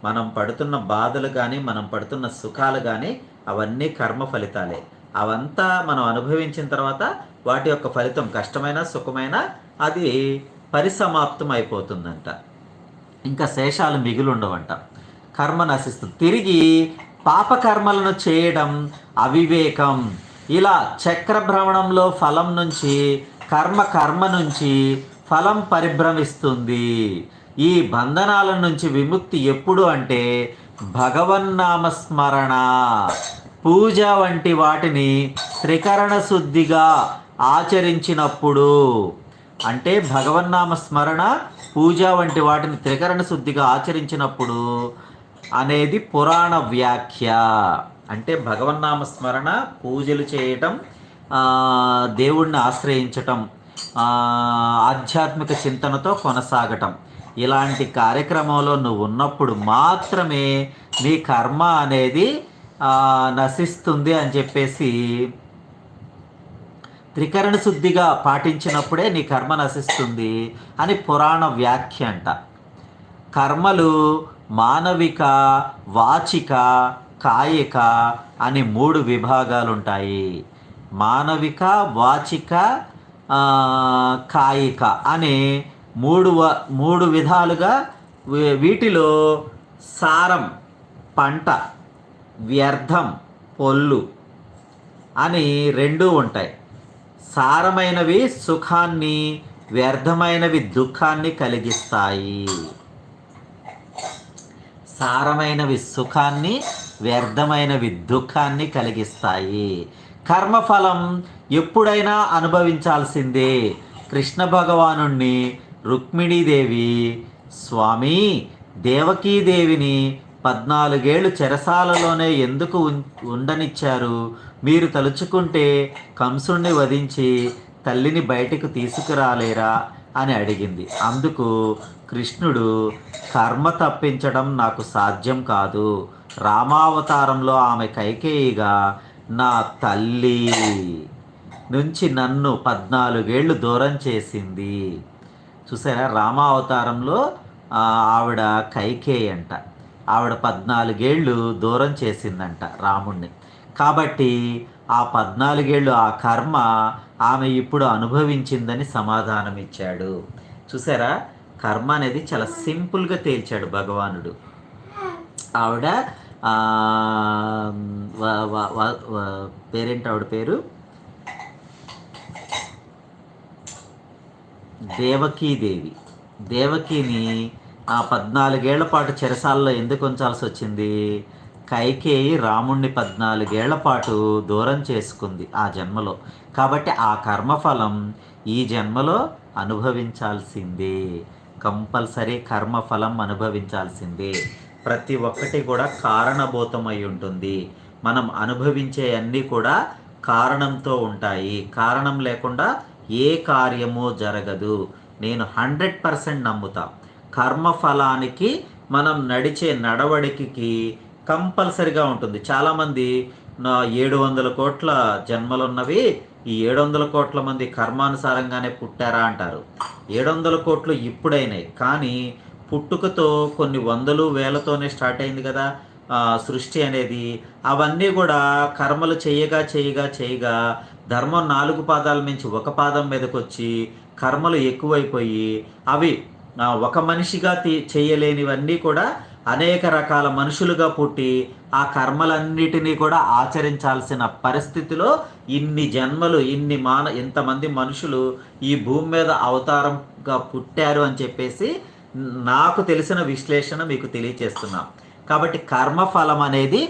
మనం పడుతున్న బాధలు కానీ, మనం పడుతున్న సుఖాలు కానీ అవన్నీ కర్మ ఫలితాలే. అవంతా మనం అనుభవించిన తర్వాత వాటి యొక్క ఫలితం కష్టమైన, సుఖమైన అది పరిసమాప్తం అయిపోతుందంట. ఇంకా శేషాలు మిగులుండవంట. కర్మ నశిస్తుంది. తిరిగి పాపకర్మలను చేయడం అవివేకం. ఇలా చక్రభ్రమణంలో ఫలం నుంచి కర్మ నుంచి ఫలం పరిభ్రమిస్తుంది. ఈ బంధనాల నుంచి విముక్తి ఎప్పుడు అంటే భగవన్నామస్మరణ, పూజ వంటి వాటిని త్రికరణ శుద్ధిగా ఆచరించినప్పుడు. అంటే భగవన్నామ స్మరణ, పూజ వంటి వాటిని త్రికరణ శుద్ధిగా ఆచరించినప్పుడు అనేది పురాణ వ్యాఖ్య. అంటే భగవన్నామ స్మరణ, పూజలు చేయటం, దేవుణ్ణి ఆశ్రయించటం, ఆధ్యాత్మిక చింతనతో కొనసాగటం, ఇలాంటి కార్యక్రమంలో నువ్వు ఉన్నప్పుడు మాత్రమే నీ కర్మ అనేది నశిస్తుంది అని చెప్పేసి, త్రికరణ శుద్ధిగా పాటించినప్పుడే నీ కర్మ నశిస్తుంది అని పురాణ వ్యాఖ్య అంట. కర్మలు మానవిక, వాచిక, కాయిక అని 3 విభాగాలు ఉంటాయి. మానవిక, వాచిక, కాయిక అనే మూడు విధాలుగా వీటిలో సారం పంట, వ్యర్థం పొల్లు అని 2 ఉంటాయి. సారమైనవి సుఖాన్ని, వ్యర్థమైనవి దుఃఖాన్ని కలిగిస్తాయి. సారమైనవి సుఖాన్ని, వ్యర్థమైనవి దుఃఖాన్ని కలిగిస్తాయి. కర్మఫలం ఎప్పుడైనా అనుభవించాల్సిందే. కృష్ణ భగవానుణ్ణి రుక్మిణీదేవి, స్వామి దేవకీదేవిని 14 ఏళ్ళు చెరసాలలోనే ఎందుకు ఉండనిచ్చారు? మీరు తలుచుకుంటే కంసుణ్ణి వధించి తల్లిని బయటకు తీసుకురాలేరా అని అడిగింది. అందుకు కృష్ణుడు, కర్మ తప్పించడం నాకు సాధ్యం కాదు. రామావతారంలో ఆమె కైకేయిగా నా తల్లి నుంచి నన్ను 14 ఏళ్ళు దూరం చేసింది. చూసారా, రామావతారంలో ఆవిడ కైకేయి అంట. ఆవిడ 14 ఏళ్ళు దూరం చేసిందంట రాముణ్ణి. కాబట్టి ఆ 14 ఏళ్ళు ఆ కర్మ ఆమె ఇప్పుడు అనుభవించిందని సమాధానం ఇచ్చాడు. చూసారా, కర్మ అనేది చాలా సింపుల్గా తేల్చాడు భగవానుడు. ఆవిడ పేరేంటి ఆవిడ పేరు? దేవకీదేవి. దేవకిని ఆ 14 ఏళ్ల పాటు చెరసాలలో ఎందుకు ఉంచాల్సి వచ్చింది? కైకేయి రాముణ్ణి 14 ఏళ్ల పాటు దూరం చేసుకుంది ఆ జన్మలో. కాబట్టి ఆ కర్మఫలం ఈ జన్మలో అనుభవించాల్సిందే. కంపల్సరీ కర్మఫలం అనుభవించాల్సిందే. ప్రతి ఒక్కటి కూడా కారణభూతమై ఉంటుంది. మనం అనుభవించే అన్నీ కూడా కారణంతో ఉంటాయి. కారణం లేకుండా ఏ కార్యము జరగదు. నేను 100% నమ్ముతా. కర్మఫలానికి మనం నడిచే నడవడికి కంపల్సరిగా ఉంటుంది. చాలామంది 700 కోట్ల జన్మలున్నవి, ఈ 700 కోట్ల మంది కర్మానుసారంగానే పుట్టారా అంటారు. 700 కోట్లు ఇప్పుడైనాయి, కానీ పుట్టుకతో కొన్ని వందలు వేలతోనే స్టార్ట్ అయింది కదా సృష్టి అనేది. అవన్నీ కూడా కర్మలు చేయగా ధర్మం 4 పాదాల నుంచి 1 పాదం మీదకి వచ్చి కర్మలు ఎక్కువైపోయి అవి ఒక మనిషిగా చేయలేనివన్నీ కూడా అనేక రకాల మనుషులుగా పుట్టి ఆ కర్మలన్నిటినీ కూడా ఆచరించాల్సిన పరిస్థితిలో ఇన్ని జన్మలు, ఇంతమంది మనుషులు ఈ భూమి మీద అవతారంగా పుట్టారు అని చెప్పేసి నాకు తెలిసిన విశ్లేషణ మీకు తెలియచేస్తున్నాం. కాబట్టి కర్మఫలం అనేది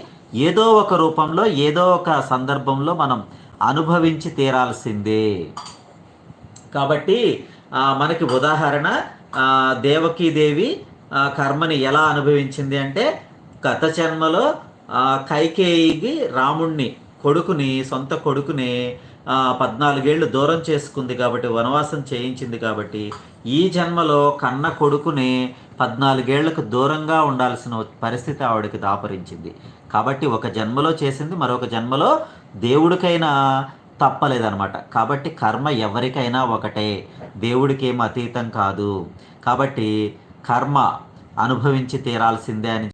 ఏదో ఒక రూపంలో, ఏదో ఒక సందర్భంలో మనం అనుభవించి తీరాల్సిందే. కాబట్టి మనకి ఉదాహరణ దేవకీదేవి కర్మని ఎలా అనుభవించింది అంటే, గత జన్మలో కైకేయికి రాముణ్ణి సొంత కొడుకుని 14 ఏళ్ళు దూరం చేసుకుంది కాబట్టి, వనవాసం చేయించింది కాబట్టి, ఈ జన్మలో కన్న కొడుకుని 14 ఏళ్లకు దూరంగా ఉండాల్సిన పరిస్థితి ఆవిడకి దాపరించింది. కాబట్టి ఒక జన్మలో చేసింది, మరొక జన్మలో దేవుడికైనా తప్పలేదనమాట. కాబట్టి కర్మ ఎవరికైనా ఒకటే, దేవుడికి ఏం అతీతం కాదు. కాబట్టి కర్మ అనుభవించి తీరాల్సిందే అని